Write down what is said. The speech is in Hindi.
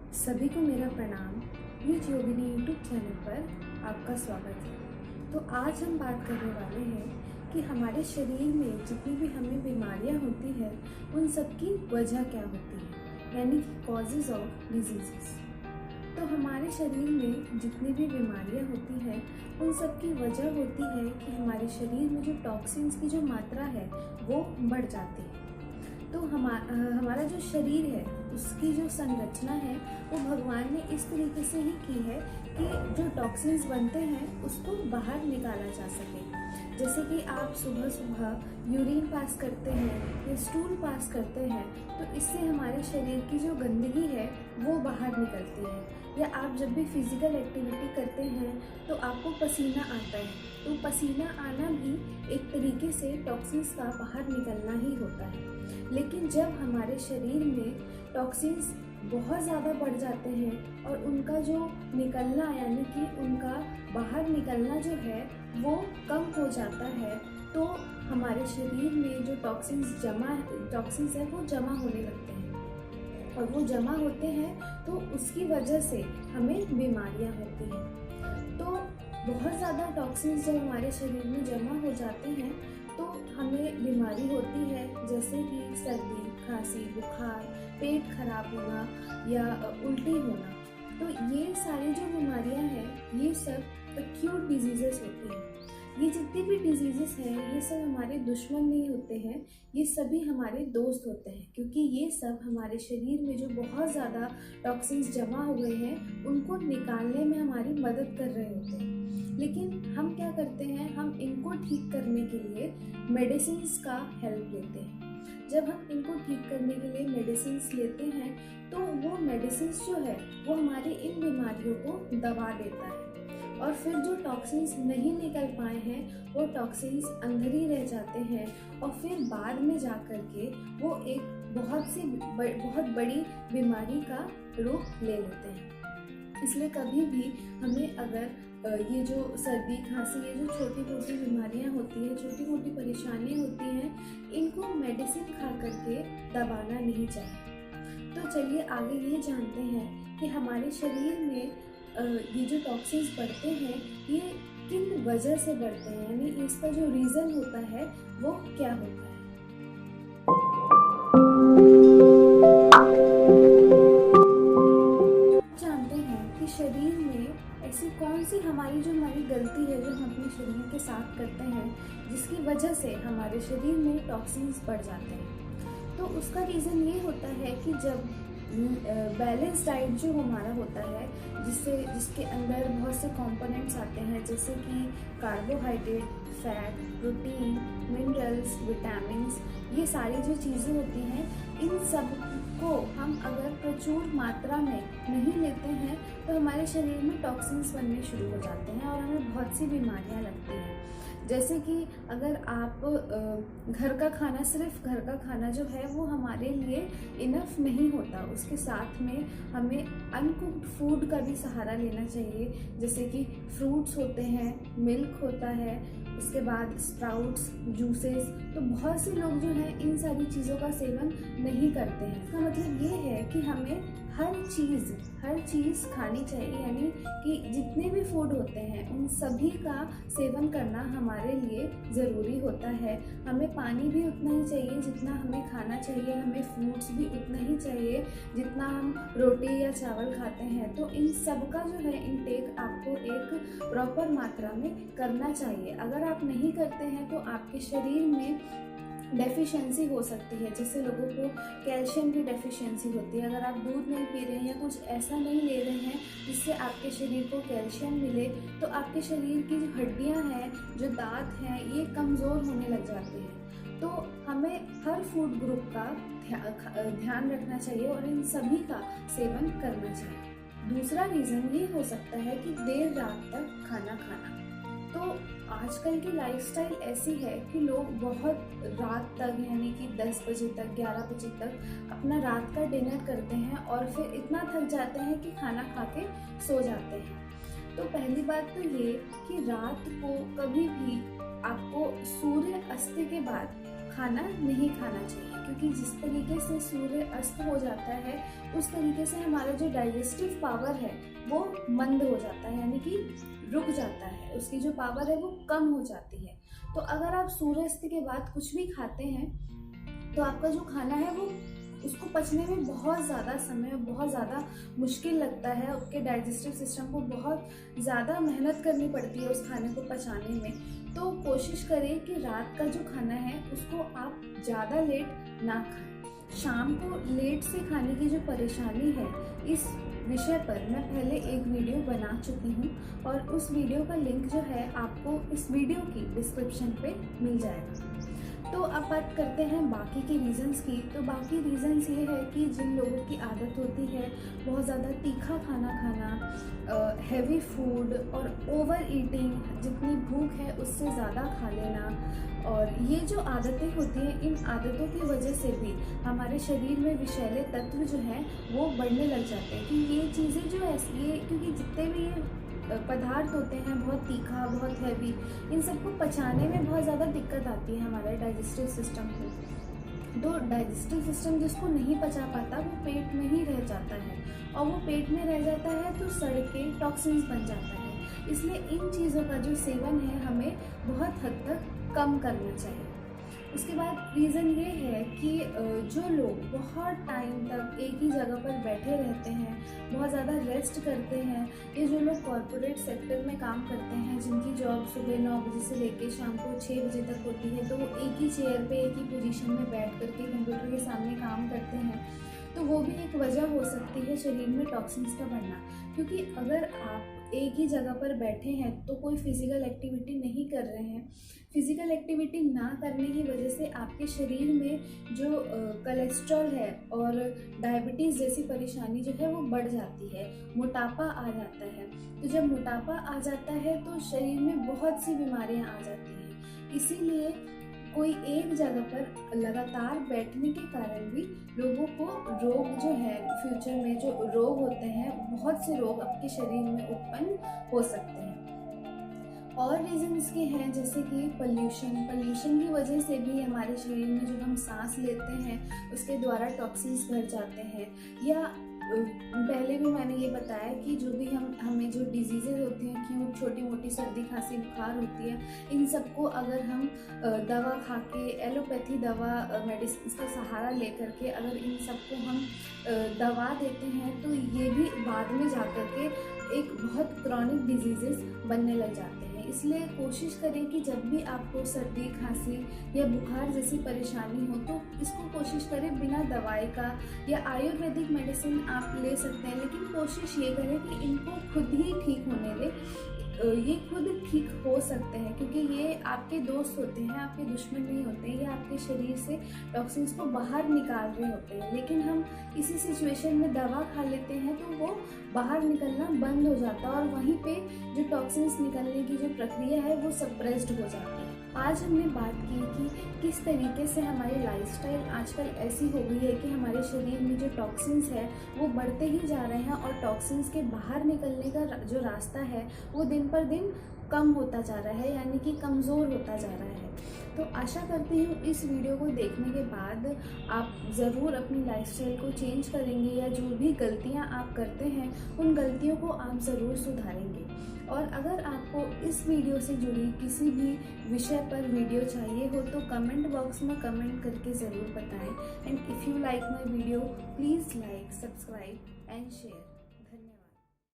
सभी को मेरा प्रणाम। यूथ योगिनी यूट्यूब चैनल पर आपका स्वागत है। तो आज हम बात करने वाले हैं कि हमारे शरीर में जितनी भी हमें बीमारियां होती है उन सब की वजह क्या होती है, यानी कि कॉजेज ऑफ डिजीजेस। तो हमारे शरीर में जितनी भी बीमारियां होती हैं उन सब की वजह होती है कि हमारे शरीर में जो टॉक्सिन्स की जो मात्रा है वो बढ़ जाती है। तो हमारा जो शरीर है उसकी जो संरचना है वो भगवान ने इस तरीके से ही की है कि जो टॉक्सिन्स बनते हैं उसको बाहर निकाला जा सके। जैसे कि आप सुबह सुबह यूरिन पास करते हैं या स्टूल पास करते हैं तो इससे हमारे शरीर की जो गंदगी है वो बाहर निकलती है। या आप जब भी फिजिकल एक्टिविटी करते हैं तो आपको पसीना आता है, तो पसीना आना भी एक तरीके से टॉक्सिन्स का बाहर निकलना ही होता है। लेकिन जब हमारे शरीर में टॉक्सिन्स बहुत ज़्यादा बढ़ जाते हैं और उनका जो निकलना यानी कि उनका बाहर निकलना जो है वो कम हो जाता है, तो हमारे शरीर में जो टॉक्सिन्स है वो जमा होने लगते हैं और वो जमा होते हैं तो उसकी वजह से हमें बीमारियां होती हैं। तो बहुत ज़्यादा टॉक्सिन्स जब हमारे शरीर में जमा हो जाते हैं तो हमें बीमारी होती है, जैसे कि सर्दी, खांसी, बुखार, पेट खराब होना या उल्टी होना। तो ये सारी जो बीमारियां हैं ये सब एक्यूट डिजीजेस होती हैं। ये जितनी भी डिजीजेस हैं ये सब हमारे दुश्मन नहीं होते हैं, ये सभी हमारे दोस्त होते हैं, क्योंकि ये सब हमारे शरीर में जो बहुत ज़्यादा टॉक्सिन्स जमा हुए हैं उनको निकालने में हमारी मदद कर रहे होते हैं। लेकिन हम क्या करते हैं, हम इनको ठीक करने के लिए मेडिसिन्स का हेल्प लेते हैं। जब हम इनको ठीक करने के लिए मेडिसिन्स लेते हैं तो वो मेडिसिन्स जो है वो हमारी इन बीमारियों को दबा देता है और फिर जो टॉक्सिन्स नहीं निकल पाए हैं वो टॉक्सिन्स अंदर ही रह जाते हैं और फिर बाद में जा कर के वो एक बहुत बड़ी बीमारी का रूप ले लेते हैं। इसलिए कभी भी हमें अगर ये जो सर्दी, खांसी, ये जो छोटी मोटी बीमारियां होती हैं, छोटी मोटी परेशानियां होती हैं, इनको मेडिसिन खा करके दबाना नहीं चाहिए। तो चलिए आगे ये जानते हैं कि हमारे शरीर में ये जो टॉक्सिन्स बढ़ते हैं ये किन वजह से बढ़ते हैं, यानी इसका जो रीज़न होता है वो क्या होता है। जानते हैं कि शरीर में ऐसी कौन सी हमारी गलती है जो हम अपने शरीर के साथ करते हैं जिसकी वजह से हमारे शरीर में टॉक्सिन्स बढ़ जाते हैं। तो उसका रीज़न ये होता है कि जब बैलेंस डाइट जो हमारा होता है जिसके अंदर बहुत से कंपोनेंट्स आते हैं, जैसे कि carbohydrate, fat, protein, minerals, vitamins, ये सारी जो चीज़ें होती हैं इन सब को हम अगर प्रचुर मात्रा में नहीं लेते हैं तो हमारे शरीर में टॉक्सिन्स बनने शुरू हो जाते हैं और हमें बहुत सी बीमारियां लगती हैं। जैसे कि अगर आप सिर्फ घर का खाना जो है वो हमारे लिए इनफ नहीं होता, उसके साथ में हमें अनकुक्ड फूड का भी सहारा लेना चाहिए। जैसे कि फ्रूट्स होते हैं, मिल्क होता है, उसके बाद स्प्राउट्स, जूसेस। तो बहुत से लोग जो हैं इन सारी चीज़ों का सेवन नहीं करते हैं। इसका मतलब ये है कि हमें हर चीज़ खानी चाहिए, यानी कि जितने भी फूड होते हैं उन सभी का सेवन करना हमारे लिए ज़रूरी होता है। हमें पानी भी उतना ही चाहिए जितना हमें खाना चाहिए, हमें फ्रूट्स भी उतना ही चाहिए जितना हम रोटी या चावल खाते हैं। तो इन सब का जो है इंटेक आपको एक प्रॉपर मात्रा में करना चाहिए। अगर आप नहीं करते हैं तो आपके शरीर में डेफिशिएंसी हो सकती है। जैसे लोगों को कैल्शियम की डेफिशिएंसी होती है, अगर आप दूध नहीं पी रहे हैं या कुछ ऐसा नहीं ले रहे हैं जिससे आपके शरीर को कैल्शियम मिले तो आपके शरीर की जो हड्डियां हैं, जो दांत हैं, ये कमज़ोर होने लग जाते हैं। तो हमें हर फूड ग्रुप का ध्यान रखना चाहिए और इन सभी का सेवन करना चाहिए। दूसरा रीज़न ये हो सकता है कि देर रात तक खाना खाना। तो आजकल की लाइफस्टाइल ऐसी है कि लोग बहुत रात तक, यानी कि 10 बजे तक, 11 बजे तक अपना रात का डिनर करते हैं और फिर इतना थक जाते हैं कि खाना खा के सो जाते हैं। तो पहली बात तो ये कि रात को कभी भी आपको सूर्य अस्त के बाद खाना नहीं खाना चाहिए, क्योंकि जिस तरीके से सूर्य अस्त हो जाता है उस तरीके से हमारा जो डाइजेस्टिव पावर है वो मंद हो जाता है, यानी कि रुक जाता है, उसकी जो पावर है वो कम हो जाती है। तो अगर आप सूर्यास्त के बाद कुछ भी खाते हैं तो आपका जो खाना है वो उसको पचने में बहुत ज़्यादा समय, बहुत ज़्यादा मुश्किल लगता है, आपके डाइजेस्टिव सिस्टम को बहुत ज़्यादा मेहनत करनी पड़ती है उस खाने को पचाने में। तो कोशिश करें कि रात का जो खाना है उसको आप ज़्यादा लेट ना खाएं। शाम को लेट से खाने की जो परेशानी है इस विषय पर मैं पहले एक वीडियो बना चुकी हूँ और उस वीडियो का लिंक जो है आपको इस वीडियो की डिस्क्रिप्शन पे मिल जाएगा। तो अब बात करते हैं बाकी के रीज़न्स की। तो बाकी रीज़न्स ये है कि जिन लोगों की आदत होती है बहुत ज़्यादा तीखा खाना खाना, हैवी फूड और ओवर ईटिंग, जितनी भूख है उससे ज़्यादा खा लेना, और ये जो आदतें होती हैं इन आदतों की वजह से भी हमारे शरीर में विषैले तत्व जो हैं वो बढ़ने लग जाते हैं। कि ये चीज़ें जो ऐसी ये, क्योंकि जितने भी ये पदार्थ होते हैं बहुत तीखा, बहुत हैवी, इन सबको पचाने में बहुत ज़्यादा दिक्कत आती है हमारे डाइजेस्टिव सिस्टम को। तो डाइजेस्टिव सिस्टम जिसको नहीं पचा पाता वो पेट में ही रह जाता है, और वो पेट में रह जाता है तो सड़ के टॉक्सिन्स बन जाता है। इसलिए इन चीज़ों का जो सेवन है हमें बहुत हद तक कम करना चाहिए। उसके बाद रीज़न ये है कि जो लोग बहुत टाइम तक एक ही जगह पर बैठे रहते हैं, बहुत ज़्यादा रेस्ट करते हैं, ये जो लोग कॉरपोरेट सेक्टर में काम करते हैं, जिनकी जॉब सुबह 9 बजे से लेकर शाम को 6 बजे तक होती है, तो वो एक ही चेयर पे एक ही पोजीशन में बैठ करके कंप्यूटर के सामने काम करते हैं, तो वो भी एक वजह हो सकती है शरीर में टॉक्सिन्स का बढ़ना। क्योंकि अगर आप एक ही जगह पर बैठे हैं तो कोई फिजिकल एक्टिविटी नहीं कर रहे हैं, फिजिकल एक्टिविटी ना करने की वजह से आपके शरीर में जो कोलेस्ट्रॉल है और डायबिटीज़ जैसी परेशानी जो है वो बढ़ जाती है, मोटापा आ जाता है। तो जब मोटापा आ जाता है तो शरीर में बहुत सी बीमारियां आ जाती हैं। इसीलिए कोई एक जगह पर लगातार बैठने के कारण भी लोगों को रोग जो है फ्यूचर में जो रोग होते हैं, बहुत से रोग आपके शरीर में उत्पन्न हो सकते हैं। और रीज़न इसके हैं जैसे कि पोल्यूशन की वजह से भी हमारे शरीर में जो हम सांस लेते हैं उसके द्वारा टॉक्सिन्स भर जाते हैं। या पहले भी मैंने ये बताया कि जो भी हमें जो डिजीज़ेज होती हैं, क्यों छोटी मोटी सर्दी खांसी बुखार होती है, इन सबको अगर हम दवा खा के, एलोपैथी दवा मेडिसिन का सहारा लेकर के अगर इन सबको हम दवा देते हैं तो ये भी बाद में जाकर के एक बहुत क्रॉनिक डिजीज़ेस बनने लग जाते हैं। इसलिए कोशिश करें कि जब भी आपको सर्दी खांसी या बुखार जैसी परेशानी हो तो इसको कोशिश करें बिना दवाई का, या आयुर्वेदिक मेडिसिन आप ले सकते हैं, लेकिन कोशिश ये करें कि इनको खुद ही ठीक होने दें। ये खुद ठीक हो सकते हैं, क्योंकि ये आपके दोस्त होते हैं, आपके दुश्मन नहीं होते हैं, ये आपके शरीर से टॉक्सिन्स को बाहर निकाल रहे होते हैं। लेकिन हम इसी सिचुएशन में दवा खा लेते हैं तो वो बाहर निकलना बंद हो जाता है और वहीं पे जो टॉक्सिन्स निकलने की जो प्रक्रिया है वो सप्रेस्ड हो जाती है। आज हमने बात की कि किस तरीके से हमारी लाइफस्टाइल आजकल ऐसी हो गई है कि हमारे शरीर में जो टॉक्सिन्स है वो बढ़ते ही जा रहे हैं, और टॉक्सिन्स के बाहर निकलने का जो रास्ता है वो दिन पर दिन कम होता जा रहा है, यानी कि कमज़ोर होता जा रहा है। तो आशा करती हूँ इस वीडियो को देखने के बाद आप ज़रूर अपनी लाइफस्टाइल को चेंज करेंगे, या जो भी गलतियाँ आप करते हैं उन गलतियों को आप ज़रूर सुधारेंगे। और अगर आपको इस वीडियो से जुड़ी किसी भी विषय पर वीडियो चाहिए हो तो कमेंट बॉक्स में कमेंट करके ज़रूर बताएं। And if you like my video please like, subscribe and share.